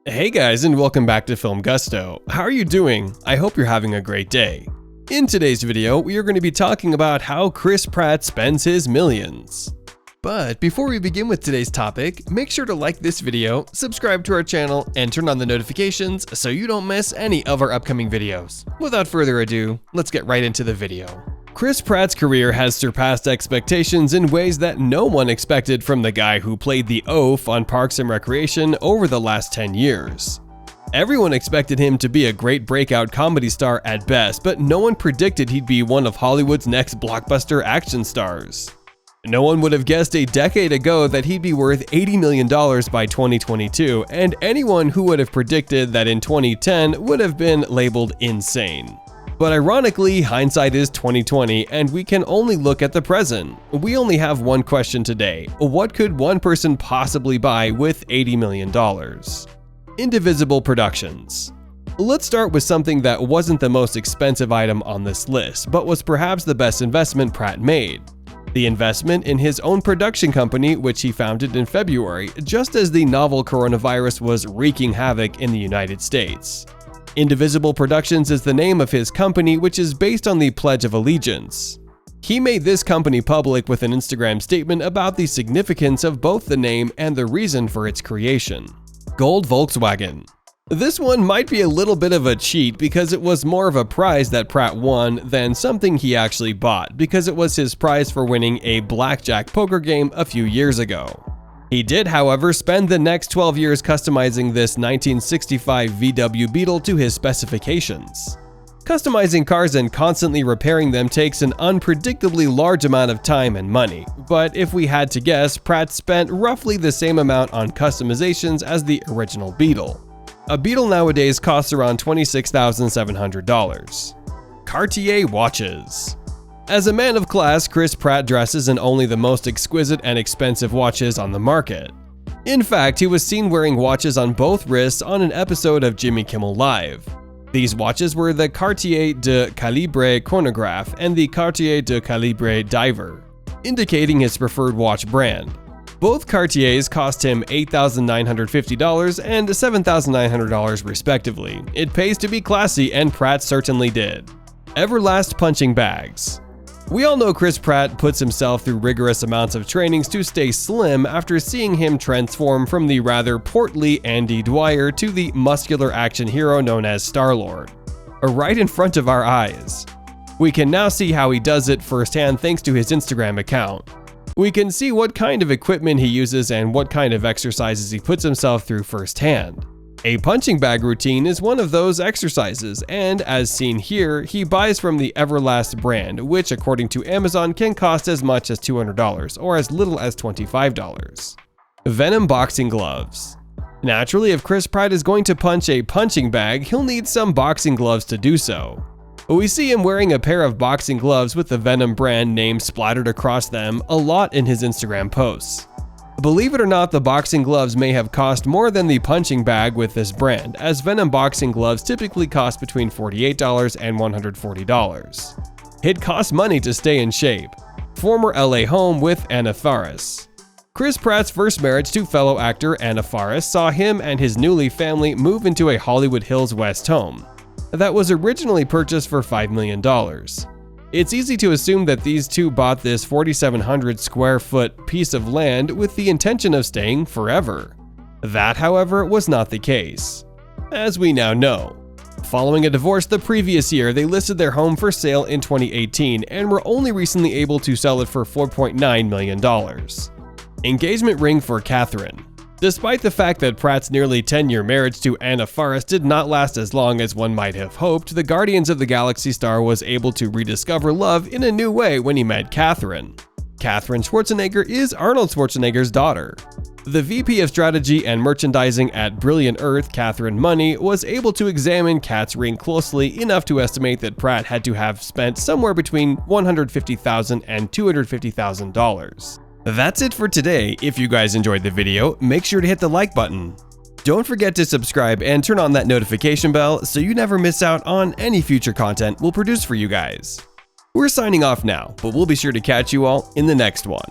Hey guys, and welcome back to Film Gusto. How are you doing? I hope you're having a great day. In today's video, we are going to be talking about how Chris Pratt spends his millions. But before we begin with today's topic, make sure to like this video, subscribe to our channel, and turn on the notifications so you don't miss any of our upcoming videos. Without further ado, let's get right into the video. Chris Pratt's career has surpassed expectations in ways that no one expected from the guy who played the oaf on Parks and Recreation over the last 10 years. Everyone expected him to be a great breakout comedy star at best, but no one predicted he'd be one of Hollywood's next blockbuster action stars. No one would have guessed a decade ago that he'd be worth $80 million by 2022, and anyone who would have predicted that in 2010 would have been labeled insane. But ironically, hindsight is 2020, and we can only look at the present. We only have one question today: what could one person possibly buy with $80 million? Indivisible Productions. Let's start with something that wasn't the most expensive item on this list, but was perhaps the best investment Pratt made. The investment in his own production company, which he founded in February, just as the novel coronavirus was wreaking havoc in the United States. Indivisible Productions is the name of his company, which is based on the Pledge of Allegiance. He made this company public with an Instagram statement about the significance of both the name and the reason for its creation. Gold Volkswagen. This one might be a little bit of a cheat because it was more of a prize that Pratt won than something he actually bought, because it was his prize for winning a blackjack poker game a few years ago. He did, however, spend the next 12 years customizing this 1965 VW Beetle to his specifications. Customizing cars and constantly repairing them takes an unpredictably large amount of time and money, but if we had to guess, Pratt spent roughly the same amount on customizations as the original Beetle. A Beetle nowadays costs around $26,700. Cartier Watches. As a man of class, Chris Pratt dresses in only the most exquisite and expensive watches on the market. In fact, he was seen wearing watches on both wrists on an episode of Jimmy Kimmel Live. These watches were the Cartier de Calibre Chronograph and the Cartier de Calibre Diver, indicating his preferred watch brand. Both Cartiers cost him $8,950 and $7,900 respectively. It pays to be classy, and Pratt certainly did. Everlast punching bags. We all know Chris Pratt puts himself through rigorous amounts of trainings to stay slim after seeing him transform from the rather portly Andy Dwyer to the muscular action hero known as Star-Lord, right in front of our eyes. We can now see how he does it firsthand thanks to his Instagram account. We can see what kind of equipment he uses and what kind of exercises he puts himself through firsthand. A punching bag routine is one of those exercises, and as seen here, he buys from the Everlast brand, which according to Amazon can cost as much as $200 or as little as $25. Venom boxing gloves. Naturally, if Chris Pratt is going to punch a punching bag, he'll need some boxing gloves to do so. We see him wearing a pair of boxing gloves with the Venom brand name splattered across them a lot in his Instagram posts. Believe it or not, the boxing gloves may have cost more than the punching bag with this brand, as Venom boxing gloves typically cost between $48 and $140. It costs money to stay in shape. Former LA home with Anna Faris. Chris Pratt's first marriage to fellow actor Anna Faris saw him and his newly family move into a Hollywood Hills West home that was originally purchased for $5 million. It's easy to assume that these two bought this 4,700 square foot piece of land with the intention of staying forever. That, however, was not the case. As we now know, following a divorce the previous year, they listed their home for sale in 2018 and were only recently able to sell it for $4.9 million. Engagement ring for Catherine. Despite the fact that Pratt's nearly 10-year marriage to Anna Faris did not last as long as one might have hoped, the Guardians of the Galaxy star was able to rediscover love in a new way when he met Catherine. Catherine Schwarzenegger is Arnold Schwarzenegger's daughter. The VP of Strategy and Merchandising at Brilliant Earth, Catherine Money, was able to examine Kat's ring closely enough to estimate that Pratt had to have spent somewhere between $150,000 and $250,000. That's it for today. If you guys enjoyed the video, make sure to hit the like button. Don't forget to subscribe and turn on that notification bell so you never miss out on any future content we'll produce for you guys. We're signing off now, but we'll be sure to catch you all in the next one.